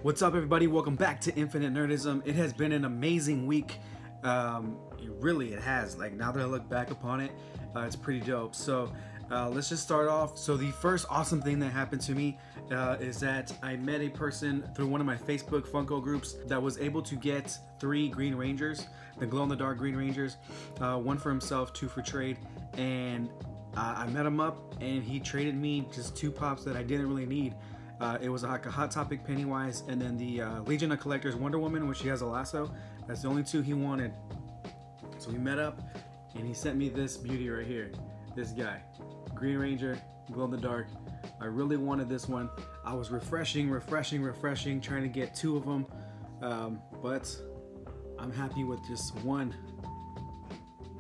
What's up, everybody? Welcome back to Infinite Nerdism. It has been an amazing week. It has. Like, now that I look back upon it, it's pretty dope. So let's just start off. So the first awesome thing that happened to me is that I met a person through one of my Facebook Funko groups that was able to get 3 Green Rangers, the glow-in-the-dark Green Rangers, 1 for himself, 2 for trade, and I met him up and he traded me just 2 pops that I didn't really need. It was like a Hot Topic Pennywise, and then the Legion of Collectors Wonder Woman, which she has a lasso. That's the only 2 he wanted. So we met up, and he sent me this beauty right here. This guy, Green Ranger, glow in the dark. I really wanted this one. I was refreshing, trying to get 2 of them, but I'm happy with just 1.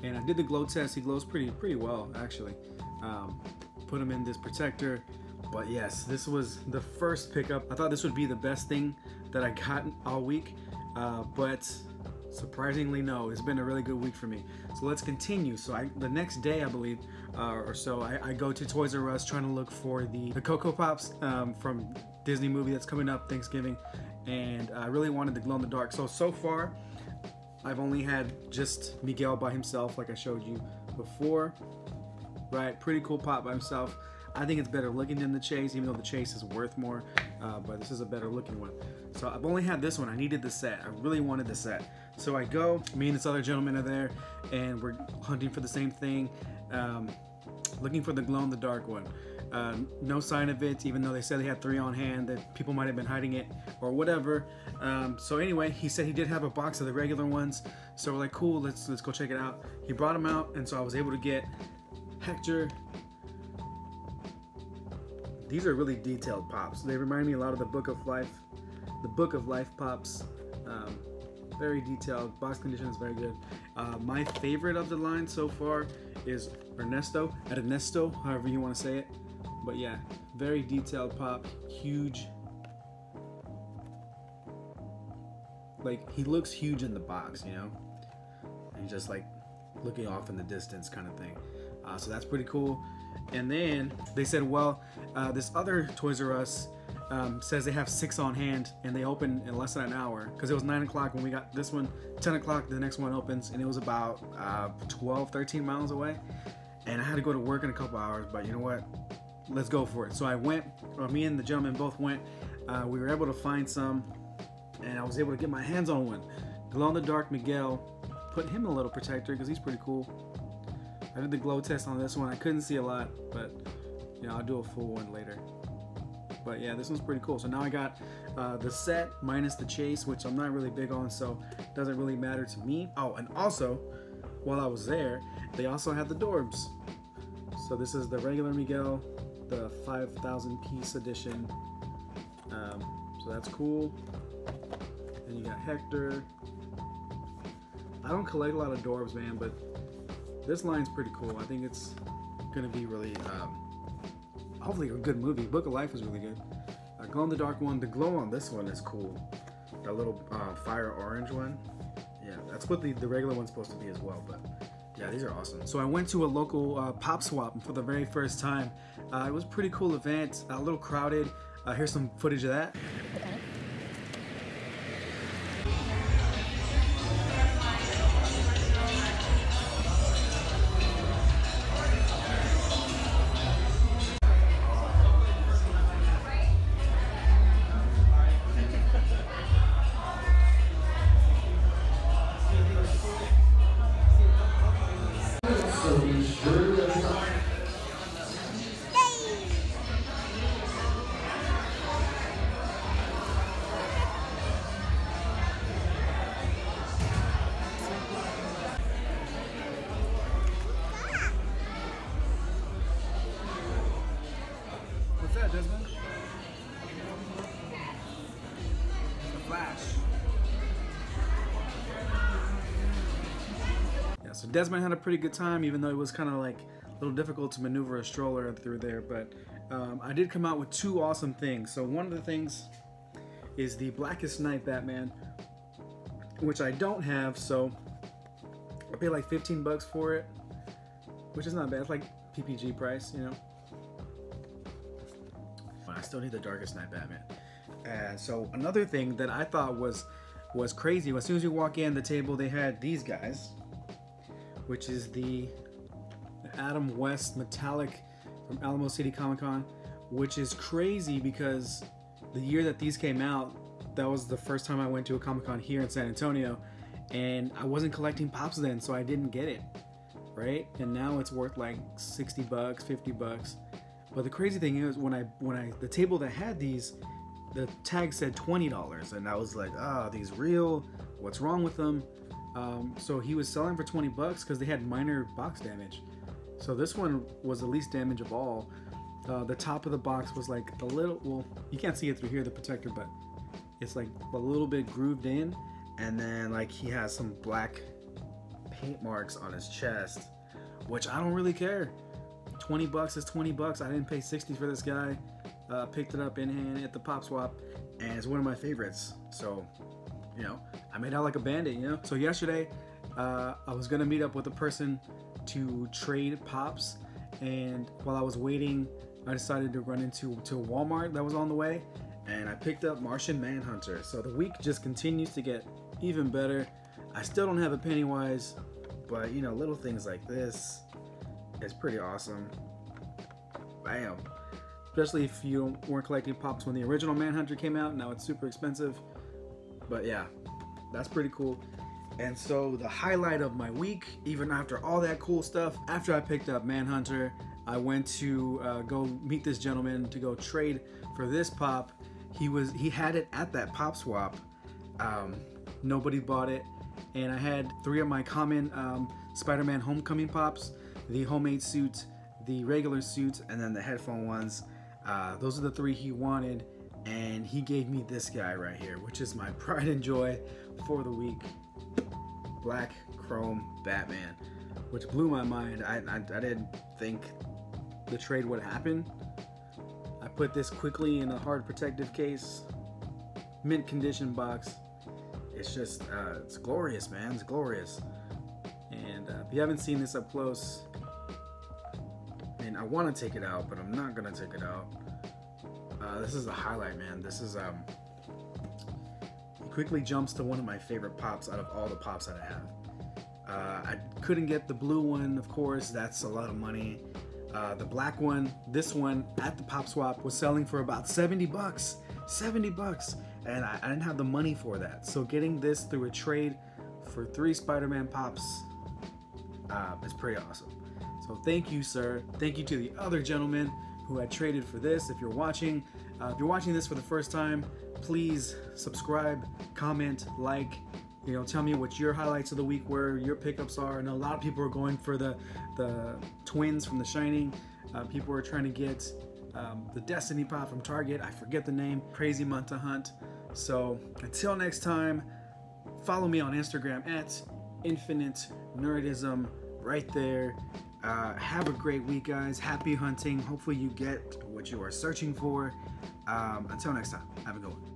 And I did the glow test. He glows pretty well, actually. Put him in this protector. But yes, this was the first pickup. I thought this would be the best thing that I got all week, but surprisingly no, it's been a really good week for me. So let's continue. So the next day, I believe, or so, I go to Toys R Us trying to look for the Cocoa Pops from Disney movie that's coming up, Thanksgiving, and I really wanted the glow in the dark. So far, I've only had just Miguel by himself, like I showed you before. Right, pretty cool pop by himself. I think it's better looking than the Chase, even though the Chase is worth more, but this is a better looking one. So I've only had this one. I needed the set. I really wanted the set. So I go, me and this other gentleman are there, and we're hunting for the same thing, looking for the glow-in-the-dark one. No sign of it, even though they said they had 3 on hand, that people might have been hiding it or whatever. So anyway, he said he did have a box of the regular ones, so we're like, cool, let's go check it out. He brought them out, and so I was able to get Hector. These are really detailed pops. They remind me a lot of the Book of Life pops. Very detailed. Box condition is very good. My favorite of the line so far is Ernesto, however you want to say it. But yeah, very detailed pop, huge. Like, he looks huge in the box, you know? And just like looking off in the distance kind of thing. So that's pretty cool. And then they said, well, this other Toys R Us says they have 6 on hand and they open in less than an hour, because it was 9 o'clock when we got this one, 10 o'clock the next one opens, and it was about 13 miles away, and I had to go to work in a couple hours, but you know what, let's go for it. So I went, me and the gentleman both went. We were able to find some, and I was able to get my hands on one. Glow in the dark Miguel. Put him in a little protector because he's pretty cool. I did the glow test on this one. I couldn't see a lot, but you know, I'll do a full one later. But yeah, this one's pretty cool. So now I got the set minus the Chase, which I'm not really big on, so it doesn't really matter to me. Oh, and also, while I was there, they also had the Dorbs. So this is the regular Miguel, the 5,000 piece edition. So that's cool. And you got Hector. I don't collect a lot of Dorbs, man, but this line's pretty cool. I think it's gonna be really, hopefully a good movie. Book of Life is really good. Glow in the dark one. The glow on this one is cool. That little fire orange one. Yeah, that's what the regular one's supposed to be as well. But yeah, these are awesome. So I went to a local pop swap for the very first time. It was a pretty cool event. A little crowded. Here's some footage of that. What's that, Desmond? The Flash. Yeah, so Desmond had a pretty good time, even though it was kind of like a little difficult to maneuver a stroller through there. But I did come out with 2 awesome things. So one of the things is the Blackest Night Batman, which I don't have, so I paid like 15 bucks for it, which is not bad. It's like PPG price, you know. I still need the Darkest Night Batman. And so another thing that I thought was crazy, as soon as you walk in the table, they had these guys, which is the Adam West Metallic from Alamo City Comic Con, which is crazy because the year that these came out, that was the first time I went to a Comic Con here in San Antonio, and I wasn't collecting Pops then, so I didn't get it, right? And now it's worth like $60, $50. But the crazy thing is, when I the table that had these, the tag said $20, and I was like, ah, these real? What's wrong with them? So he was selling for $20 because they had minor box damage. So this one was the least damage of all. The top of the box was like a little, well, you can't see it through here, the protector, but it's like a little bit grooved in, and then like he has some black paint marks on his chest, which I don't really care. $20 is $20. I didn't pay $60 for this guy. Picked it up in hand at the Pop Swap, and it's one of my favorites. So, you know, I made out like a bandit, you know. So yesterday, I was gonna meet up with a person to trade Pops, and while I was waiting, I decided to run into Walmart that was on the way, and I picked up Martian Manhunter. So the week just continues to get even better. I still don't have a Pennywise, but you know, little things like this is pretty awesome. Bam. Especially if you weren't collecting Pops when the original Manhunter came out. Now it's super expensive, but yeah, that's pretty cool. And so the highlight of my week, even after all that cool stuff, after I picked up Manhunter, I went to go meet this gentleman to go trade for this Pop. He had it at that Pop Swap. Nobody bought it, and I had 3 of my common Spider-Man Homecoming Pops, the homemade suit, the regular suit, and then the headphone ones. Those are the 3 he wanted, and he gave me this guy right here, which is my pride and joy for the week. Black Chrome Batman, which blew my mind. I didn't think the trade would happen. I put this quickly in a hard protective case, mint condition box. It's just, it's glorious, man. It's glorious. And if you haven't seen this up close, and I want to take it out, but I'm not gonna take it out. This is a highlight, man. This is it quickly jumps to one of my favorite Pops out of all the Pops that I have. I couldn't get the blue one, of course. That's a lot of money. The black one, this one at the Pop Swap was selling for about $70. $70, and I didn't have the money for that. So getting this through a trade for 3 Spider-Man Pops is pretty awesome. So thank you, sir. Thank you to the other gentleman who had traded for this. If you're watching this for the first time, please subscribe, comment, like. You know, tell me what your highlights of the week were, your pickups are. I know a lot of people are going for the twins from The Shining. People are trying to get the Destiny Pop from Target. I forget the name. Crazy month to hunt. So until next time, follow me on Instagram at Infinite Nerdism right there. Have a great week, guys. Happy hunting. Hopefully you get what you are searching for. Until next time, have a good one.